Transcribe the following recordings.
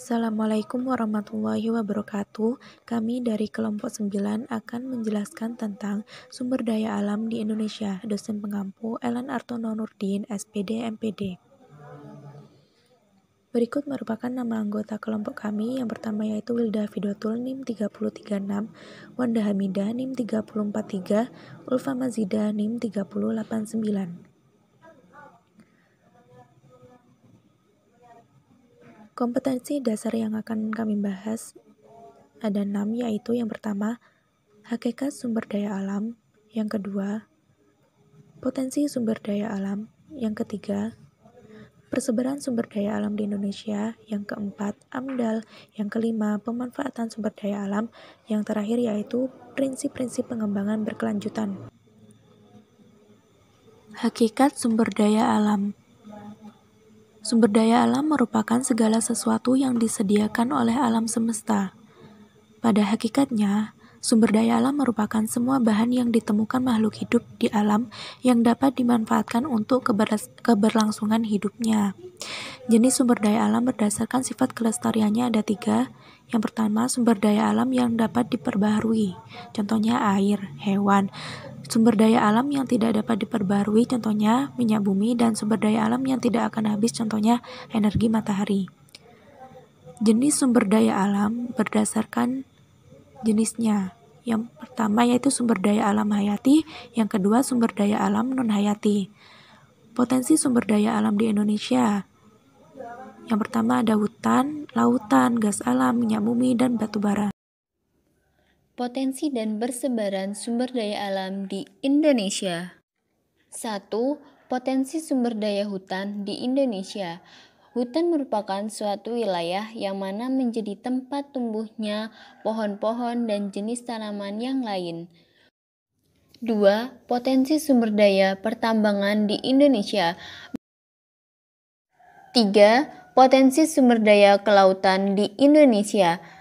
Assalamualaikum warahmatullahi wabarakatuh. Kami dari kelompok 9 akan menjelaskan tentang sumber daya alam di Indonesia. Dosen pengampu Ellen Artono Nurdin, SPD MPD. Berikut merupakan nama anggota kelompok kami. Yang pertama yaitu Wilda Fidotul NIM 3036, Wanda Hamidah NIM 3043, Ulfa Mazida NIM 3089. Kompetensi dasar yang akan kami bahas ada 6, yaitu yang pertama, hakikat sumber daya alam. Yang kedua, potensi sumber daya alam. Yang ketiga, persebaran sumber daya alam di Indonesia. Yang keempat, AMDAL. Yang kelima, pemanfaatan sumber daya alam. Yang terakhir yaitu prinsip-prinsip pengembangan berkelanjutan. Hakikat sumber daya alam. Sumber daya alam merupakan segala sesuatu yang disediakan oleh alam semesta. Pada hakikatnya, sumber daya alam merupakan semua bahan yang ditemukan makhluk hidup di alam yang dapat dimanfaatkan untuk keberlangsungan hidupnya. Jenis sumber daya alam berdasarkan sifat kelestariannya ada 3. Yang pertama, sumber daya alam yang dapat diperbaharui, contohnya air, hewan. Sumber daya alam yang tidak dapat diperbaharui, contohnya minyak bumi, dan sumber daya alam yang tidak akan habis, contohnya energi matahari. Jenis sumber daya alam berdasarkan jenisnya. Yang pertama yaitu sumber daya alam hayati, yang kedua sumber daya alam non-hayati. Potensi sumber daya alam di Indonesia. Yang pertama ada hutan, lautan, gas alam, minyak bumi, dan batu bara. Potensi dan persebaran sumber daya alam di Indonesia. 1. Potensi sumber daya hutan di Indonesia. Hutan merupakan suatu wilayah yang mana menjadi tempat tumbuhnya pohon-pohon dan jenis tanaman yang lain. 2. Potensi sumber daya pertambangan di Indonesia. 3. Potensi sumber daya kelautan di Indonesia.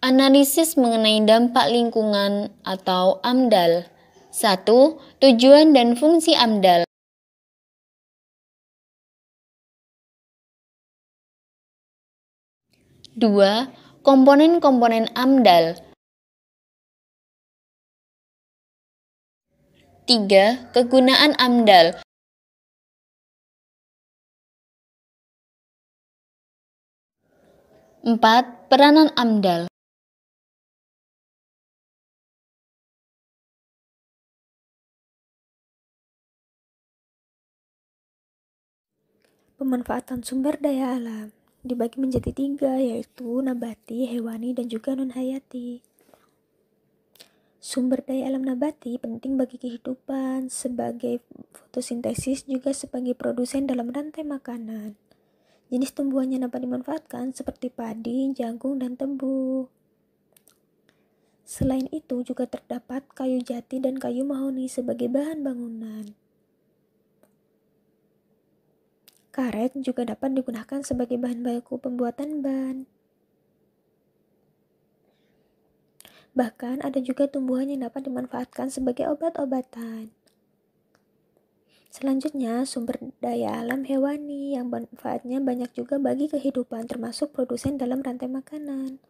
Analisis mengenai dampak lingkungan atau AMDAL. 1. Tujuan dan fungsi AMDAL. 2. Komponen-komponen AMDAL. 3. Kegunaan AMDAL. 4. Peranan AMDAL. Pemanfaatan sumber daya alam dibagi menjadi 3, yaitu nabati, hewani, dan juga non-hayati. Sumber daya alam nabati penting bagi kehidupan sebagai fotosintesis, juga sebagai produsen dalam rantai makanan. Jenis tumbuhan yang dapat dimanfaatkan seperti padi, jagung, dan tebu. Selain itu juga terdapat kayu jati dan kayu mahoni sebagai bahan bangunan. Karet juga dapat digunakan sebagai bahan baku pembuatan ban. Bahkan ada juga tumbuhan yang dapat dimanfaatkan sebagai obat-obatan. Selanjutnya, sumber daya alam hewani yang manfaatnya banyak juga bagi kehidupan, termasuk produsen dalam rantai makanan.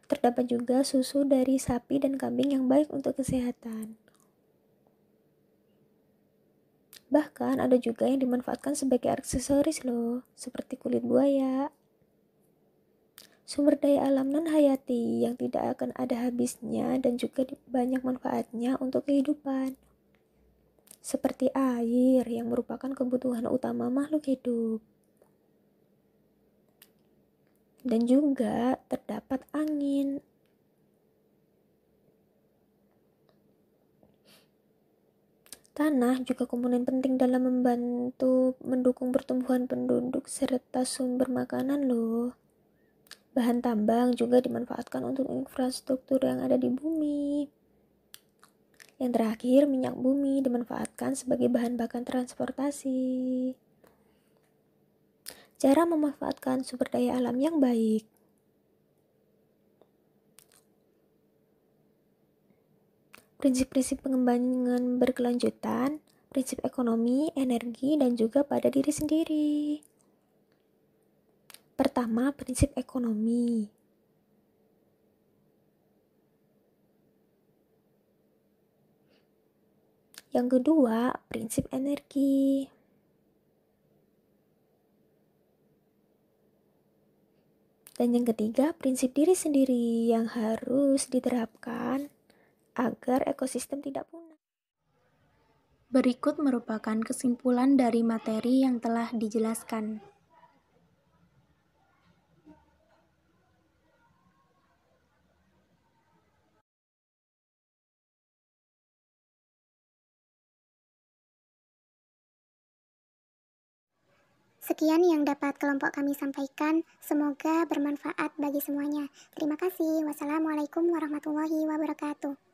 Terdapat juga susu dari sapi dan kambing yang baik untuk kesehatan. Bahkan ada juga yang dimanfaatkan sebagai aksesoris loh, seperti kulit buaya. Sumber daya alam non-hayati yang tidak akan ada habisnya dan juga banyak manfaatnya untuk kehidupan. Seperti air yang merupakan kebutuhan utama makhluk hidup. Dan juga terdapat angin. Tanah juga komponen penting dalam membantu mendukung pertumbuhan penduduk serta sumber makanan loh. Bahan tambang juga dimanfaatkan untuk infrastruktur yang ada di bumi. Yang terakhir, minyak bumi dimanfaatkan sebagai bahan bakar transportasi. Cara memanfaatkan sumber daya alam yang baik. Prinsip-prinsip pengembangan berkelanjutan, prinsip ekonomi, energi, dan juga pada diri sendiri. Pertama, prinsip ekonomi. Yang kedua, prinsip energi. Dan yang ketiga, prinsip diri sendiri yang harus diterapkan agar ekosistem tidak punah. Berikut merupakan kesimpulan dari materi yang telah dijelaskan. Sekian yang dapat kelompok kami sampaikan, semoga bermanfaat bagi semuanya. Terima kasih. Wassalamualaikum warahmatullahi wabarakatuh.